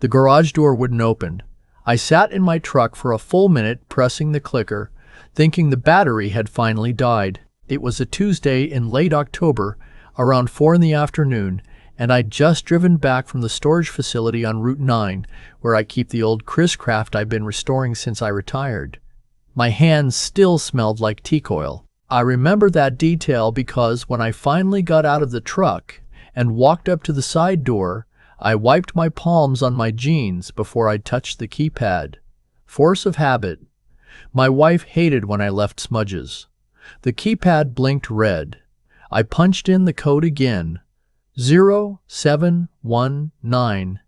The garage door wouldn't open. I sat in my truck for a full minute pressing the clicker, thinking the battery had finally died. It was a Tuesday in late October, around 4 in the afternoon, and I'd just driven back from the storage facility on Route 9, where I keep the old Chris Craft I've been restoring since I retired. My hands still smelled like teak oil. I remember that detail because when I finally got out of the truck and walked up to the side door, I wiped my palms on my jeans before I touched the keypad. Force of habit. My wife hated when I left smudges. The keypad blinked red. I punched in the code again. 0719.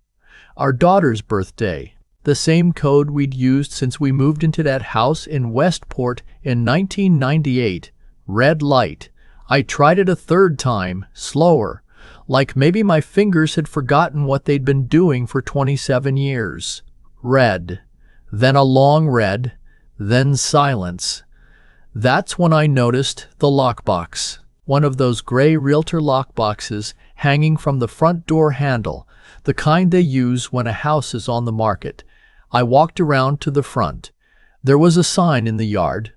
Our daughter's birthday. The same code we'd used since we moved into that house in Westport in 1998. Red light. I tried it a third time, slower, like maybe my fingers had forgotten what they'd been doing for 27 years. Red. Then a long red. Then silence. That's when I noticed the lockbox. One of those gray realtor lockboxes hanging from the front door handle, the kind they use when a house is on the market. I walked around to the front. There was a sign in the yard.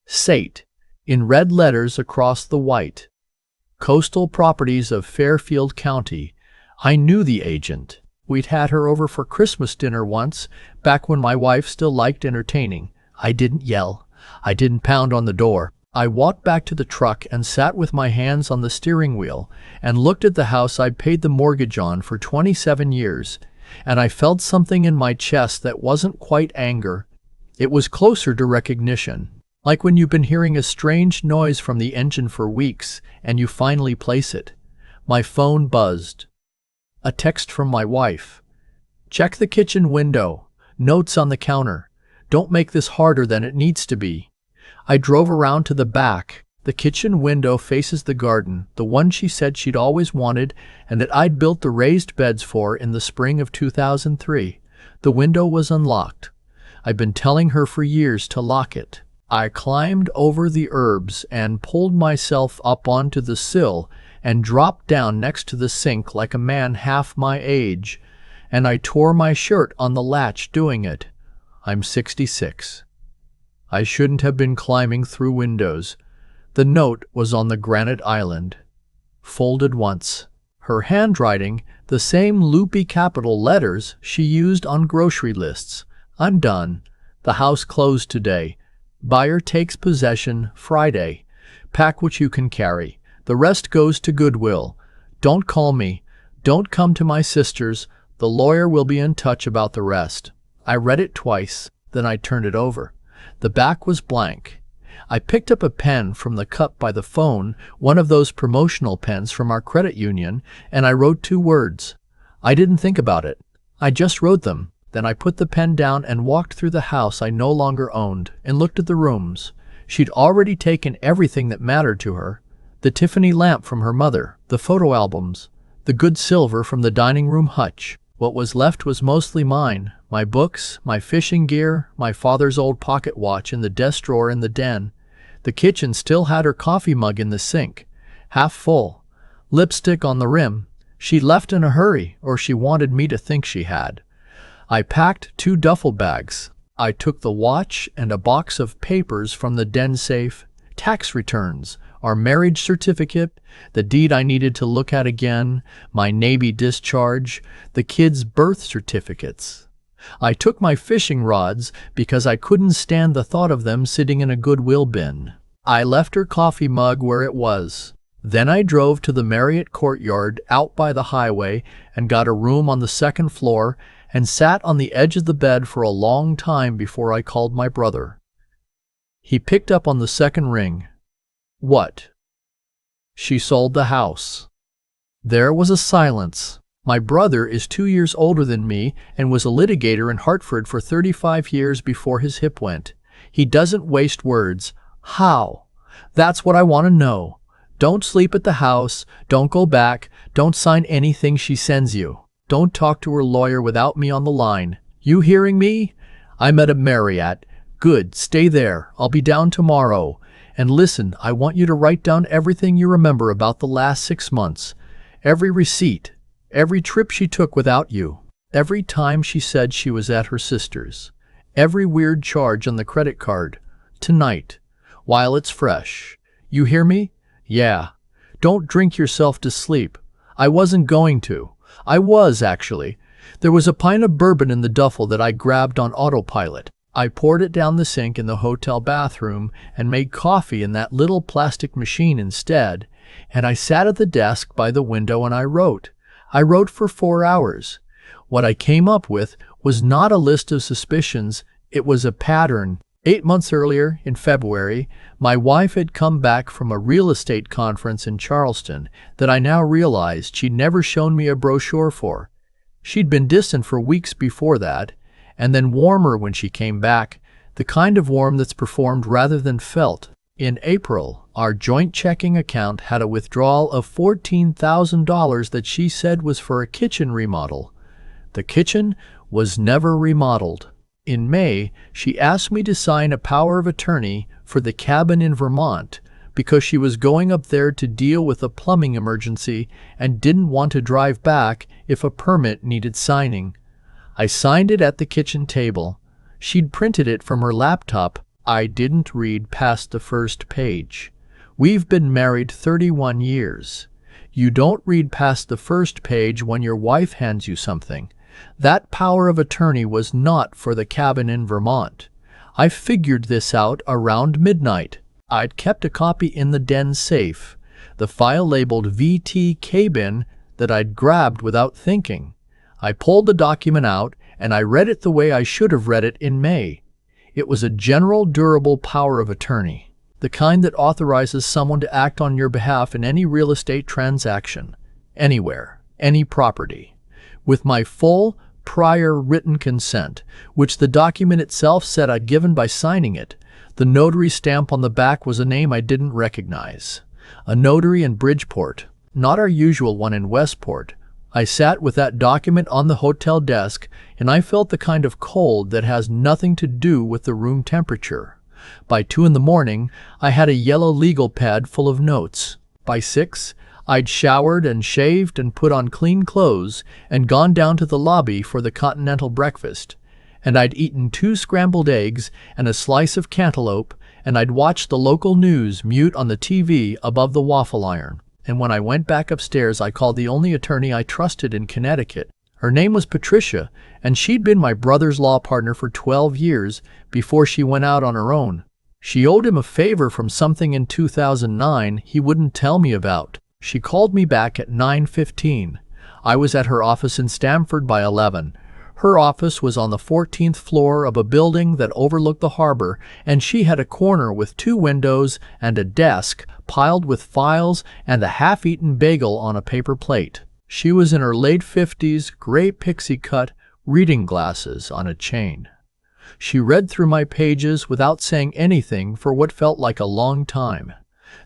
SATE, in red letters across the white. Coastal Properties of Fairfield County. I knew the agent. We'd had her over for Christmas dinner once, back when my wife still liked entertaining. I didn't yell. I didn't pound on the door. I walked back to the truck and sat with my hands on the steering wheel and looked at the house I'd paid the mortgage on for 27 years, and I felt something in my chest that wasn't quite anger. It was closer to recognition, like when you've been hearing a strange noise from the engine for weeks and you finally place it. My phone buzzed. A text from my wife. Check the kitchen window. Notes on the counter. Don't make this harder than it needs to be. I drove around to the back. The kitchen window faces the garden, the one she said she'd always wanted and that I'd built the raised beds for in the spring of 2003. The window was unlocked. I'd been telling her for years to lock it. I climbed over the herbs and pulled myself up onto the sill and dropped down next to the sink like a man half my age, and I tore my shirt on the latch doing it. I'm 66. I shouldn't have been climbing through windows. The note was on the granite island. Folded once. Her handwriting, the same loopy capital letters she used on grocery lists. I'm done. The house closed today. Buyer takes possession Friday. Pack what you can carry. The rest goes to Goodwill. Don't call me. Don't come to my sister's. The lawyer will be in touch about the rest. I read it twice, then I turned it over. The back was blank. I picked up a pen from the cup by the phone, one of those promotional pens from our credit union, and I wrote 2 words. I didn't think about it. I just wrote them. Then I put the pen down and walked through the house I no longer owned and looked at the rooms. She'd already taken everything that mattered to her. The Tiffany lamp from her mother, the photo albums, the good silver from the dining room hutch. What was left was mostly mine. My books, my fishing gear, my father's old pocket watch in the desk drawer in the den. The kitchen still had her coffee mug in the sink, half full. Lipstick on the rim. She left in a hurry, or she wanted me to think she had. I packed 2 duffel bags. I took the watch and a box of papers from the den safe, tax returns, our marriage certificate, the deed I needed to look at again, my Navy discharge, the kids' birth certificates. I took my fishing rods because I couldn't stand the thought of them sitting in a Goodwill bin. I left her coffee mug where it was. Then I drove to the Marriott courtyard out by the highway and got a room on the 2nd floor and sat on the edge of the bed for a long time before I called my brother. He picked up on the 2nd ring. What? She sold the house. There was a silence. My brother is 2 years older than me and was a litigator in Hartford for 35 years before his hip went. He doesn't waste words. How? That's what I want to know. Don't sleep at the house. Don't go back. Don't sign anything she sends you. Don't talk to her lawyer without me on the line. You hearing me? I'm at a Marriott. Good, stay there. I'll be down tomorrow. And listen, I want you to write down everything you remember about the last 6 months. Every receipt. Every trip she took without you. Every time she said she was at her sister's. Every weird charge on the credit card. Tonight. While it's fresh. You hear me? Yeah. Don't drink yourself to sleep. I wasn't going to. I was, actually. There was a pint of bourbon in the duffel that I grabbed on autopilot. I poured it down the sink in the hotel bathroom and made coffee in that little plastic machine instead, and I sat at the desk by the window and I wrote. I wrote for 4 hours. What I came up with was not a list of suspicions, it was a pattern. 8 months earlier, in February, my wife had come back from a real estate conference in Charleston that I now realized she'd never shown me a brochure for. She'd been distant for weeks before that, and then warmer when she came back, the kind of warm that's performed rather than felt. In April, our joint checking account had a withdrawal of $14,000 that she said was for a kitchen remodel. The kitchen was never remodeled. In May, she asked me to sign a power of attorney for the cabin in Vermont because she was going up there to deal with a plumbing emergency and didn't want to drive back if a permit needed signing. I signed it at the kitchen table. She'd printed it from her laptop. I didn't read past the first page. We've been married 31 years. You don't read past the first page when your wife hands you something. That power of attorney was not for the cabin in Vermont. I figured this out around midnight. I'd kept a copy in the den safe, the file labeled VT Cabin that I'd grabbed without thinking. I pulled the document out and I read it the way I should have read it in May. It was a general durable power of attorney, the kind that authorizes someone to act on your behalf in any real estate transaction, anywhere, any property, with my full, prior written consent, which the document itself said I'd given by signing it. The notary stamp on the back was a name I didn't recognize. A notary in Bridgeport, not our usual one in Westport. I sat with that document on the hotel desk, and I felt the kind of cold that has nothing to do with the room temperature. By 2 in the morning, I had a yellow legal pad full of notes. By 6, I'd showered and shaved and put on clean clothes and gone down to the lobby for the continental breakfast. And I'd eaten 2 scrambled eggs and a slice of cantaloupe, and I'd watched the local news mute on the TV above the waffle iron. And when I went back upstairs, I called the only attorney I trusted in Connecticut. Her name was Patricia, and she'd been my brother's law partner for 12 years before she went out on her own. She owed him a favor from something in 2009 he wouldn't tell me about. She called me back at 9:15. I was at her office in Stamford by 11. Her office was on the 14th floor of a building that overlooked the harbor, and she had a corner with 2 windows and a desk piled with files and a half-eaten bagel on a paper plate. She was in her late 50s, gray pixie cut, reading glasses on a chain. She read through my pages without saying anything for what felt like a long time.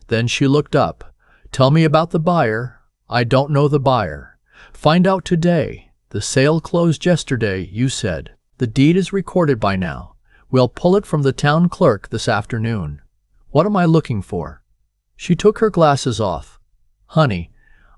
Then she looked up. Tell me about the buyer. I don't know the buyer. Find out today. The sale closed yesterday, you said. The deed is recorded by now. We'll pull it from the town clerk this afternoon. What am I looking for? She took her glasses off. Honey,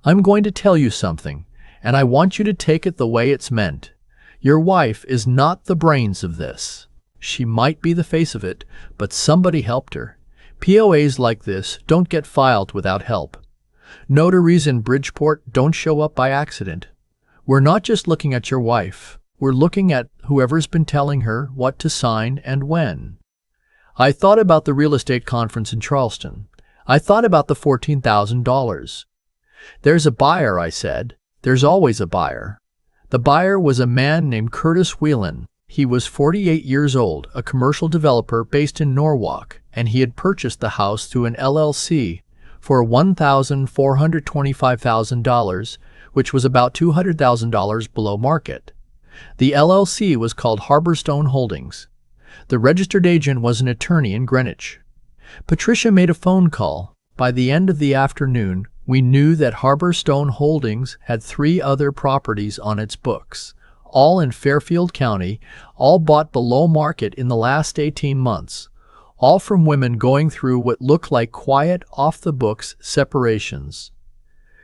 I'm going to tell you something, and I want you to take it the way it's meant. Your wife is not the brains of this. She might be the face of it, but somebody helped her. POAs like this don't get filed without help. Notaries in Bridgeport don't show up by accident. We're not just looking at your wife. We're looking at whoever's been telling her what to sign and when. I thought about the real estate conference in Charleston. I thought about the $14,000. There's a buyer, I said. There's always a buyer. The buyer was a man named Curtis Whelan. He was 48 years old, a commercial developer based in Norwalk, and he had purchased the house through an LLC for $1,425,000, which was about $200,000 below market. The LLC was called Harborstone Holdings. The registered agent was an attorney in Greenwich. Patricia made a phone call. By the end of the afternoon, we knew that Harborstone Holdings had 3 other properties on its books, all in Fairfield County, all bought below market in the last 18 months, all from women going through what looked like quiet, off-the-books separations.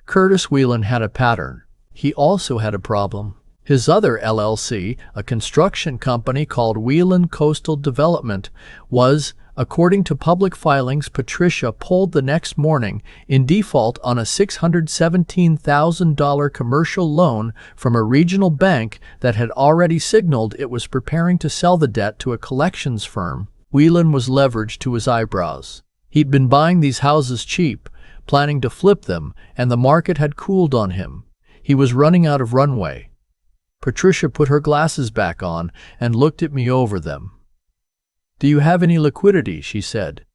Curtis Whelan had a pattern. He also had a problem. His other LLC, a construction company called Whelan Coastal Development, was, according to public filings Patricia pulled the next morning, in default on a $617,000 commercial loan from a regional bank that had already signaled it was preparing to sell the debt to a collections firm. Whelan was leveraged to his eyebrows. He'd been buying these houses cheap, planning to flip them, and the market had cooled on him. He was running out of runway. Patricia put her glasses back on and looked at me over them. "Do you have any liquidity?" she said.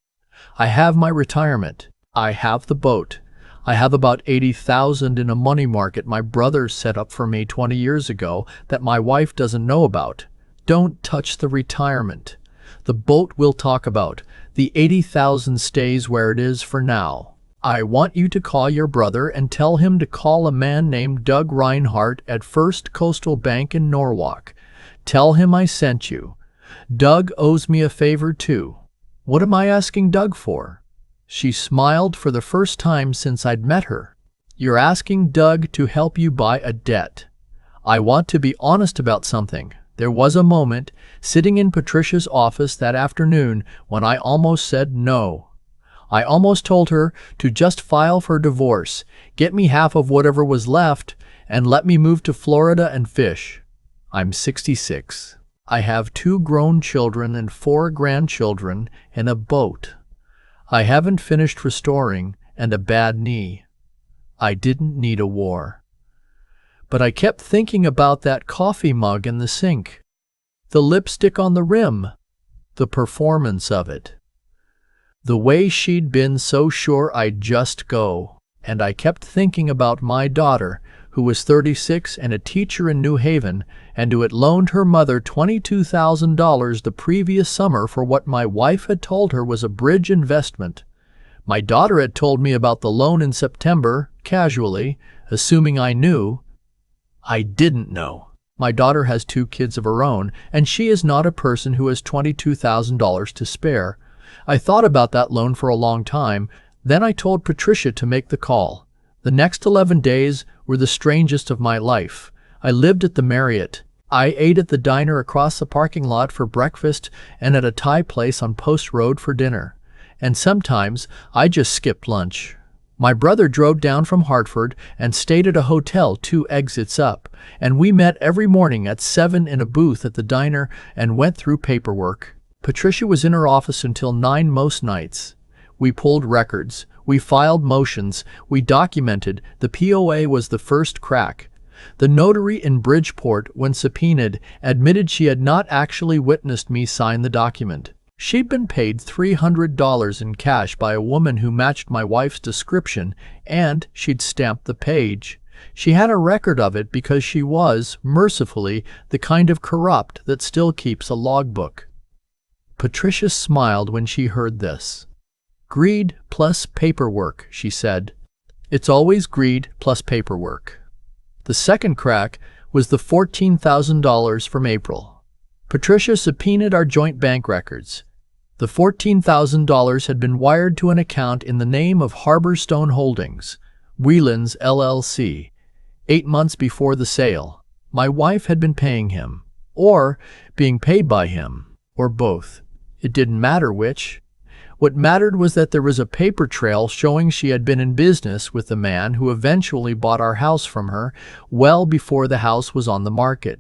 "I have my retirement. I have the boat. I have about $80,000 in a money market my brother set up for me 20 years ago that my wife doesn't know about. Don't touch the retirement. The boat we'll talk about. The $80,000 stays where it is for now. I want you to call your brother and tell him to call a man named Doug Reinhardt at First Coastal Bank in Norwalk. Tell him I sent you. Doug owes me a favor too." "What am I asking Doug for?" She smiled for the first time since I'd met her. "You're asking Doug to help you buy a debt. I want to be honest about something. There was a moment, sitting in Patricia's office that afternoon, when I almost said no. I almost told her to just file for divorce, get me half of whatever was left, and let me move to Florida and fish. I'm 66. I have 2 grown children and 4 grandchildren and a boat. I haven't finished restoring and a bad knee. I didn't need a war." But I kept thinking about that coffee mug in the sink, the lipstick on the rim, the performance of it. The way she'd been so sure I'd just go. And I kept thinking about my daughter, who was 36 and a teacher in New Haven, and who had loaned her mother $22,000 the previous summer for what my wife had told her was a bridge investment. My daughter had told me about the loan in September, casually, assuming I knew. I didn't know. My daughter has 2 kids of her own, and she is not a person who has $22,000 to spare. I thought about that loan for a long time. Then I told Patricia to make the call. The next 11 days were the strangest of my life. I lived at the Marriott. I ate at the diner across the parking lot for breakfast and at a Thai place on Post Road for dinner. And sometimes I just skipped lunch. My brother drove down from Hartford and stayed at a hotel 2 exits up, and we met every morning at 7 in a booth at the diner and went through paperwork. Patricia was in her office until 9 most nights. We pulled records, we filed motions, we documented. The POA was the first crack. The notary in Bridgeport, when subpoenaed, admitted she had not actually witnessed me sign the document. She'd been paid $300 in cash by a woman who matched my wife's description, and she'd stamped the page. She had a record of it because she was, mercifully, the kind of corrupt that still keeps a logbook. Patricia smiled when she heard this. "Greed plus paperwork," she said. "It's always greed plus paperwork." The second crack was the $14,000 from April. Patricia subpoenaed our joint bank records. The $14,000 had been wired to an account in the name of Harborstone Holdings, Whelan's LLC, 8 months before the sale. My wife had been paying him, or being paid by him, or both. It didn't matter which. What mattered was that there was a paper trail showing she had been in business with the man who eventually bought our house from her well before the house was on the market.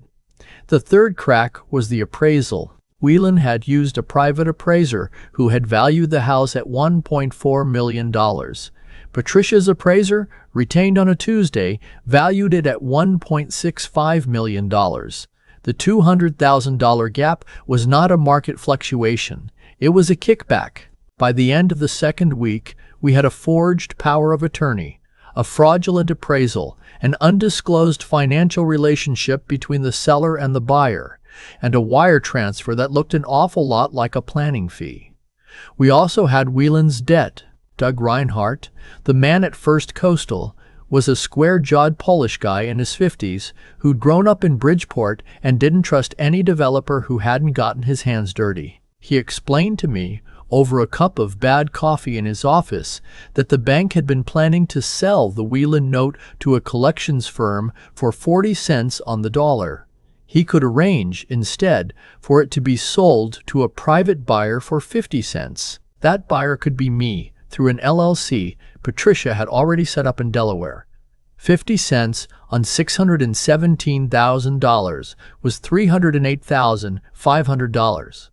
The third crack was the appraisal. Whelan had used a private appraiser who had valued the house at $1.4 million. Patricia's appraiser, retained on a Tuesday, valued it at $1.65 million. The $200,000 gap was not a market fluctuation. It was a kickback. By the end of the second week, we had a forged power of attorney, a fraudulent appraisal, an undisclosed financial relationship between the seller and the buyer, and a wire transfer that looked an awful lot like a planning fee. We also had Whelan's debt. Doug Reinhardt, the man at First Coastal, was a square-jawed Polish guy in his 50s who'd grown up in Bridgeport and didn't trust any developer who hadn't gotten his hands dirty. He explained to me, over a cup of bad coffee in his office that the bank had been planning to sell the Whelan note to a collections firm for 40 cents on the dollar. He could arrange, instead, for it to be sold to a private buyer for 50 cents. That buyer could be me, through an LLC Patricia had already set up in Delaware. 50 cents on $617,000 was $308,500.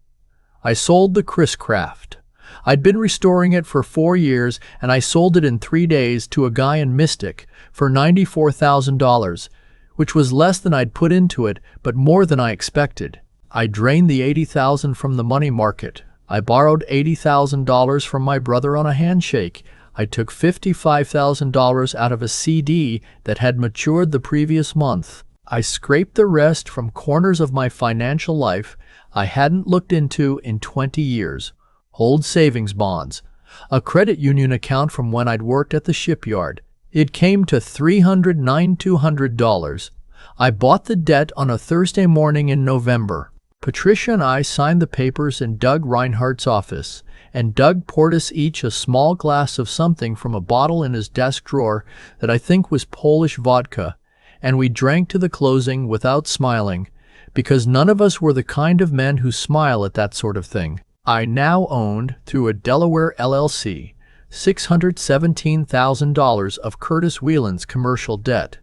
I sold the Chris Craft. I'd been restoring it for 4 years, and I sold it in 3 days to a guy in Mystic for $94,000, which was less than I'd put into it, but more than I expected. I drained the $80,000 from the money market. I borrowed $80,000 from my brother on a handshake. I took $55,000 out of a CD that had matured the previous month. I scraped the rest from corners of my financial life I hadn't looked into in 20 years. Old savings bonds, a credit union account from when I'd worked at the shipyard. It came to $309,200. I bought the debt on a Thursday morning in November. Patricia and I signed the papers in Doug Reinhardt's office, and Doug poured us each a small glass of something from a bottle in his desk drawer that I think was Polish vodka, and we drank to the closing without smiling, because none of us were the kind of men who smile at that sort of thing. I now owned, through a Delaware LLC, $617,000 of Curtis Whelan's commercial debt.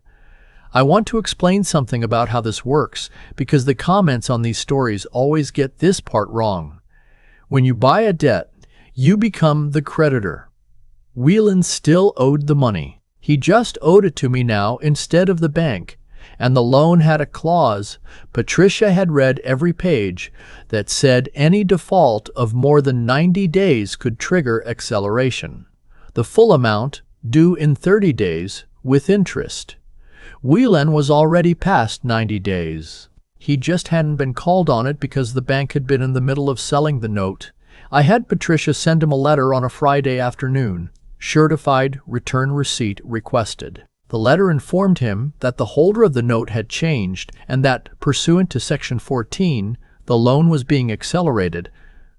I want to explain something about how this works, because the comments on these stories always get this part wrong. When you buy a debt, you become the creditor. Whelan still owed the money. He just owed it to me now instead of the bank, and the loan had a clause, Patricia had read every page, that said any default of more than 90 days could trigger acceleration. The full amount, due in 30 days, with interest. Whelan was already past 90 days. He just hadn't been called on it because the bank had been in the middle of selling the note. I had Patricia send him a letter on a Friday afternoon. Certified return receipt requested. The letter informed him that the holder of the note had changed and that, pursuant to Section 14, the loan was being accelerated.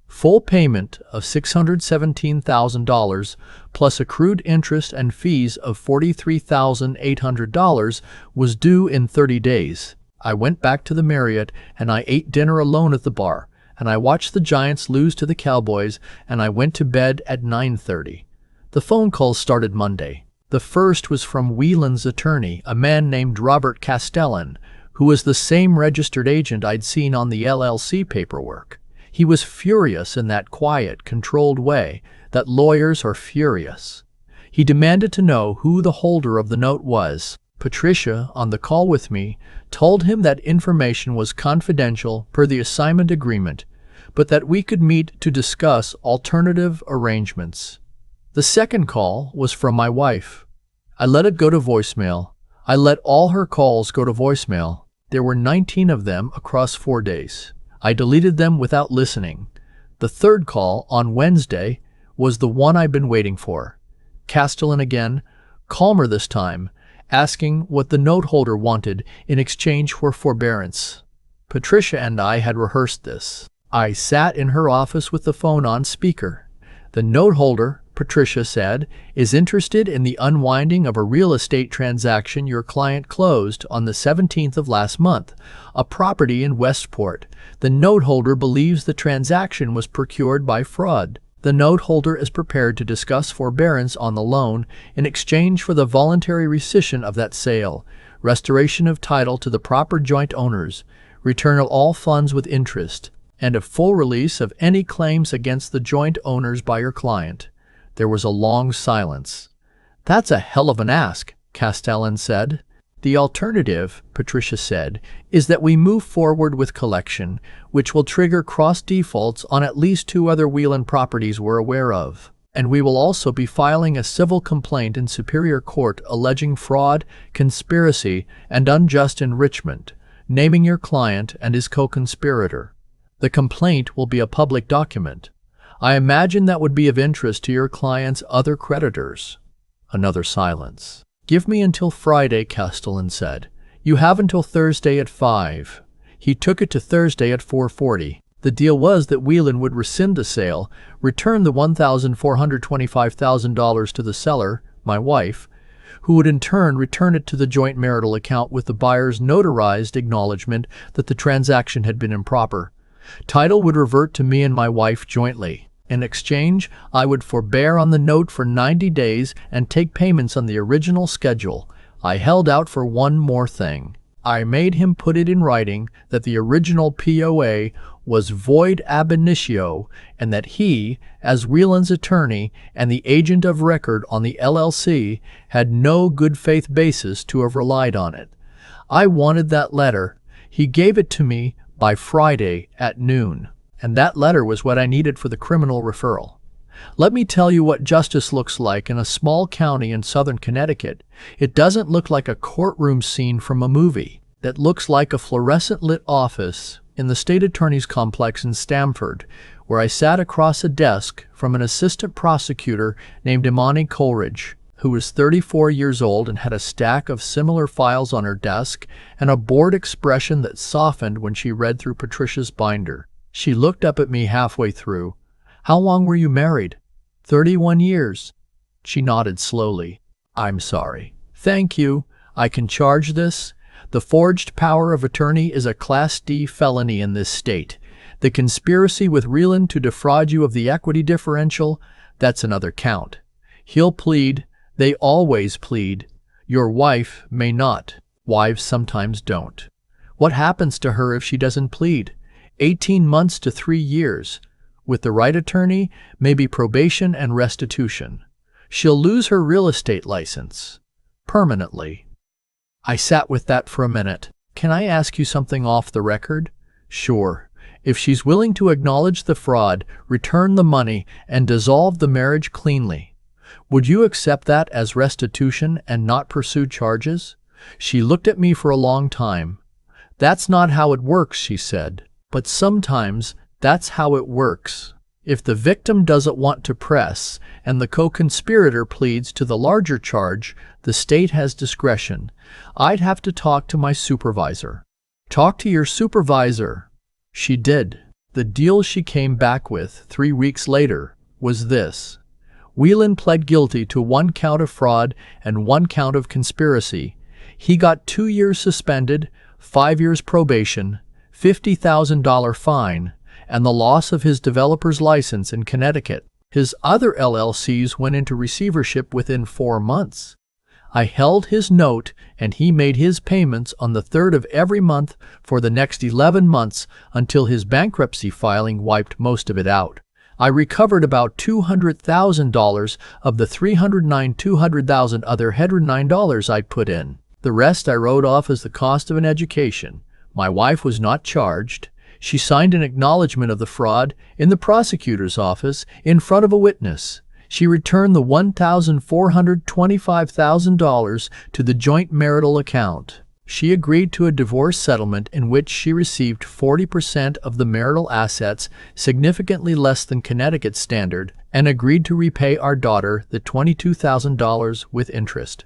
Full payment of $617,000 plus accrued interest and fees of $43,800 was due in 30 days. I went back to the Marriott and I ate dinner alone at the bar, and I watched the Giants lose to the Cowboys, and I went to bed at 9:30. The phone calls started Monday. The first was from Whelan's attorney, a man named Robert Castellan, who was the same registered agent I'd seen on the LLC paperwork. He was furious in that quiet, controlled way that lawyers are furious. He demanded to know who the holder of the note was. Patricia, on the call with me, told him that information was confidential per the assignment agreement, but that we could meet to discuss alternative arrangements. The second call was from my wife. I let it go to voicemail. I let all her calls go to voicemail. There were 19 of them across 4 days. I deleted them without listening. The third call, on Wednesday, was the one I'd been waiting for. Castellan again, calmer this time, asking what the note holder wanted in exchange for forbearance. Patricia and I had rehearsed this. I sat in her office with the phone on speaker. The note holder, Patricia said, is interested in the unwinding of a real estate transaction your client closed on the 17th of last month, a property in Westport. The note holder believes the transaction was procured by fraud. The note holder is prepared to discuss forbearance on the loan in exchange for the voluntary rescission of that sale, restoration of title to the proper joint owners, return of all funds with interest, and a full release of any claims against the joint owners by your client. There was a long silence. "That's a hell of an ask," Castellan said. "The alternative," Patricia said, "is that we move forward with collection, which will trigger cross-defaults on at least 2 other Whelan properties we're aware of. And we will also be filing a civil complaint in Superior Court alleging fraud, conspiracy, and unjust enrichment, naming your client and his co-conspirator. The complaint will be a public document. I imagine that would be of interest to your client's other creditors." Another silence. "Give me until Friday," Castellan said. "You have until Thursday at 5. He took it to Thursday at 4:40. The deal was that Whelan would rescind the sale, return the $1,425,000 to the seller, my wife, who would in turn return it to the joint marital account with the buyer's notarized acknowledgement that the transaction had been improper. Title would revert to me and my wife jointly. In exchange, I would forbear on the note for 90 days and take payments on the original schedule. I held out for one more thing. I made him put it in writing that the original POA was void ab initio and that he, as Whelan's attorney and the agent of record on the LLC, had no good faith basis to have relied on it. I wanted that letter. He gave it to me by Friday at noon, and that letter was what I needed for the criminal referral. Let me tell you what justice looks like in a small county in southern Connecticut. It doesn't look like a courtroom scene from a movie. It looks like a fluorescent-lit office in the state attorney's complex in Stamford, where I sat across a desk from an assistant prosecutor named Imani Coleridge, who was 34 years old and had a stack of similar files on her desk and a bored expression that softened when she read through Patricia's binder. She looked up at me halfway through. "How long were you married?" 31 years. She nodded slowly. "I'm sorry." "Thank you. I can charge this. The forged power of attorney is a Class D felony in this state. The conspiracy with Whelan to defraud you of the equity differential, that's another count. He'll plead. They always plead. Your wife may not. Wives sometimes don't. What happens to her if she doesn't plead? 18 months to 3 years. With the right attorney, maybe probation and restitution. She'll lose her real estate license. Permanently." I sat with that for a minute. "Can I ask you something off the record?" "Sure. If she's willing to acknowledge the fraud, return the money, and dissolve the marriage cleanly, would you accept that as restitution and not pursue charges?" She looked at me for a long time. "That's not how it works," she said. "But sometimes that's how it works. If the victim doesn't want to press and the co-conspirator pleads to the larger charge, the state has discretion. I'd have to talk to my supervisor." "Talk to your supervisor." She did. The deal she came back with 3 weeks later was this. Whelan pled guilty to 1 count of fraud and 1 count of conspiracy. He got 2 years suspended, 5 years probation, $50,000 fine, and the loss of his developer's license in Connecticut. His other LLCs went into receivership within 4 months. I held his note, and he made his payments on the 3rd of every month for the next 11 months until his bankruptcy filing wiped most of it out. I recovered about $200,000 of the $200,000 other $109 I'd put in. The rest I wrote off as the cost of an education. My wife was not charged. She signed an acknowledgement of the fraud in the prosecutor's office in front of a witness. She returned the $1,425,000 to the joint marital account. She agreed to a divorce settlement in which she received 40% of the marital assets, significantly less than Connecticut's standard, and agreed to repay our daughter the $22,000 with interest.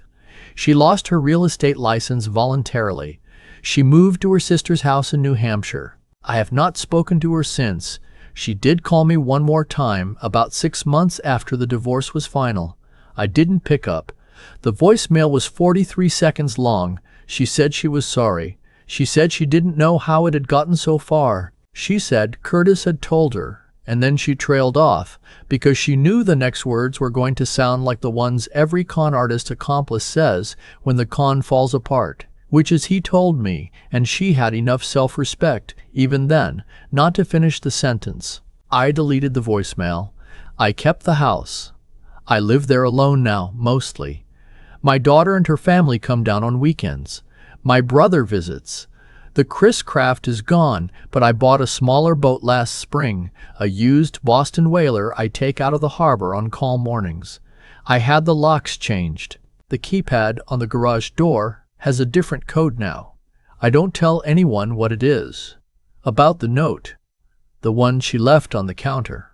She lost her real estate license voluntarily. She moved to her sister's house in New Hampshire. I have not spoken to her since. She did call me one more time about 6 months after the divorce was final. I didn't pick up. The voicemail was 43 seconds long. She said she was sorry. She said she didn't know how it had gotten so far. She said Curtis had told her, and then she trailed off because she knew the next words were going to sound like the ones every con artist accomplice says when the con falls apart, which is he told me, and she had enough self-respect, even then, not to finish the sentence. I deleted the voicemail. I kept the house. I live there alone now, mostly. My daughter and her family come down on weekends. My brother visits. The Chris Craft is gone, but I bought a smaller boat last spring, a used Boston whaler I take out of the harbor on calm mornings. I had the locks changed. The keypad on the garage door has a different code now. I don't tell anyone what it is. About the note, the one she left on the counter.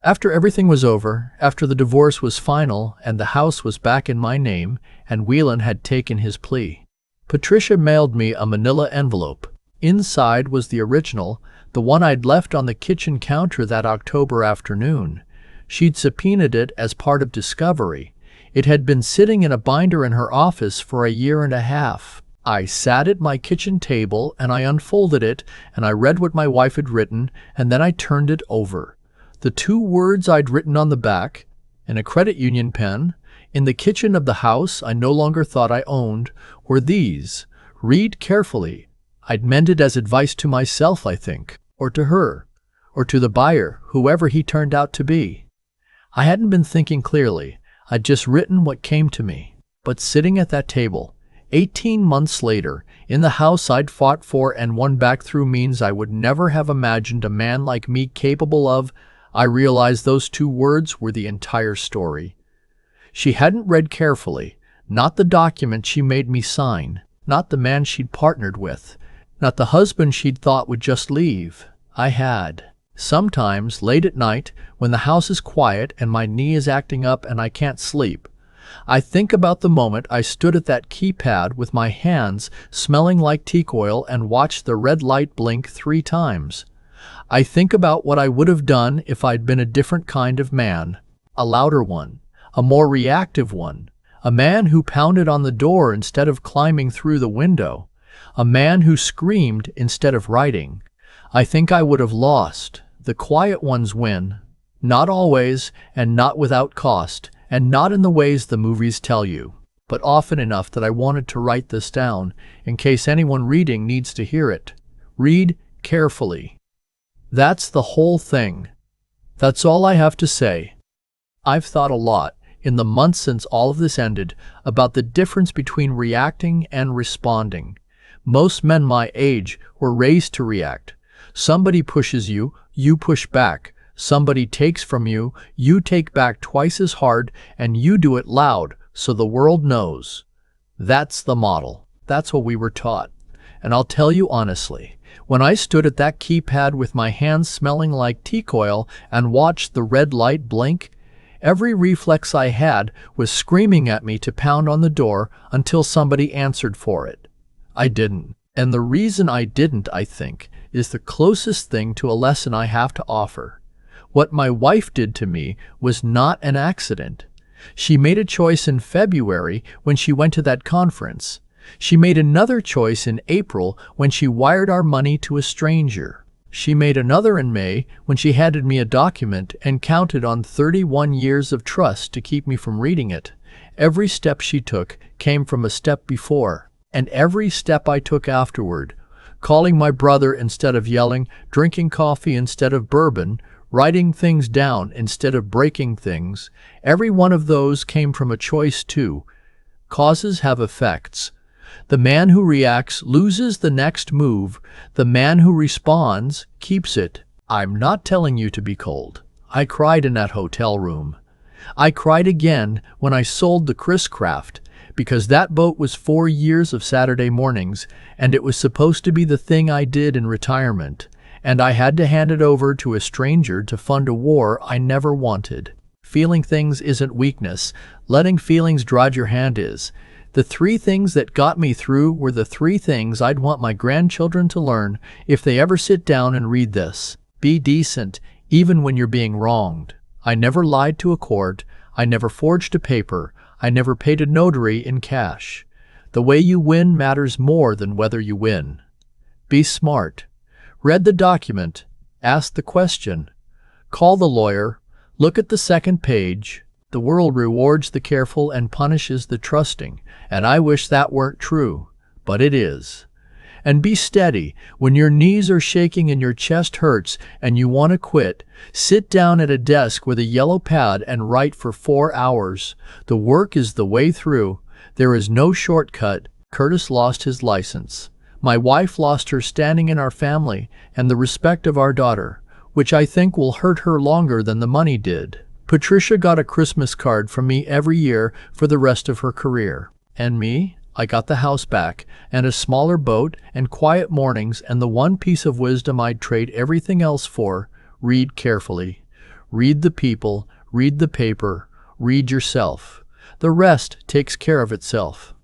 After everything was over, after the divorce was final and the house was back in my name and Whelan had taken his plea, Patricia mailed me a manila envelope. Inside was the original, the one I'd left on the kitchen counter that October afternoon. She'd subpoenaed it as part of discovery. It had been sitting in a binder in her office for a year and a half. I sat at my kitchen table and I unfolded it and I read what my wife had written, and then I turned it over. The 2 words I'd written on the back, in a credit union pen, in the kitchen of the house I no longer thought I owned, were these: "Read carefully." I'd meant it as advice to myself, I think, or to her, or to the buyer, whoever he turned out to be. I hadn't been thinking clearly. I'd just written what came to me. But sitting at that table, 18 months later, in the house I'd fought for and won back through means I would never have imagined a man like me capable of, I realized those 2 words were the entire story. She hadn't read carefully, not the document she made me sign, not the man she'd partnered with, not the husband she'd thought would just leave. I had. Sometimes, late at night, when the house is quiet and my knee is acting up and I can't sleep, I think about the moment I stood at that keypad with my hands smelling like teak oil and watched the red light blink 3 times. I think about what I would have done if I'd been a different kind of man, a louder one, a more reactive one, a man who pounded on the door instead of climbing through the window, a man who screamed instead of writing. I think I would have lost. The quiet ones win. Not always, and not without cost, and not in the ways the movies tell you, but often enough that I wanted to write this down in case anyone reading needs to hear it. Read carefully. That's the whole thing. That's all I have to say. I've thought a lot, in the months since all of this ended, about the difference between reacting and responding. Most men my age were raised to react. Somebody pushes you, you push back. Somebody takes from you, you take back twice as hard, and you do it loud so the world knows. That's the model. That's what we were taught. And I'll tell you honestly, when I stood at that keypad with my hands smelling like teak oil and watched the red light blink, every reflex I had was screaming at me to pound on the door until somebody answered for it. I didn't. And the reason I didn't, I think, is the closest thing to a lesson I have to offer. What my wife did to me was not an accident. She made a choice in February when she went to that conference. She made another choice in April when she wired our money to a stranger. She made another in May when she handed me a document and counted on 31 years of trust to keep me from reading it. Every step she took came from a step before, and every step I took afterward, calling my brother instead of yelling, drinking coffee instead of bourbon, writing things down instead of breaking things, every one of those came from a choice too. Causes have effects. The man who reacts loses the next move. The man who responds keeps it. I'm not telling you to be cold. I cried in that hotel room. I cried again when I sold the Chris Craft, because that boat was 4 years of Saturday mornings, and it was supposed to be the thing I did in retirement, and I had to hand it over to a stranger to fund a war I never wanted. Feeling things isn't weakness. Letting feelings drive your hand is. The 3 things that got me through were the 3 things I'd want my grandchildren to learn if they ever sit down and read this. Be decent, even when you're being wronged. I never lied to a court. I never forged a paper. I never paid a notary in cash. The way you win matters more than whether you win. Be smart. Read the document. Ask the question. Call the lawyer. Look at the second page. The world rewards the careful and punishes the trusting, and I wish that weren't true, but it is. And be steady. When your knees are shaking and your chest hurts and you want to quit, sit down at a desk with a yellow pad and write for 4 hours. The work is the way through. There is no shortcut. Curtis lost his license. My wife lost her standing in our family and the respect of our daughter, which I think will hurt her longer than the money did. Patricia got a Christmas card from me every year for the rest of her career. And me? I got the house back, and a smaller boat, and quiet mornings, and the one piece of wisdom I'd trade everything else for: read carefully. Read the people, read the paper, read yourself. The rest takes care of itself.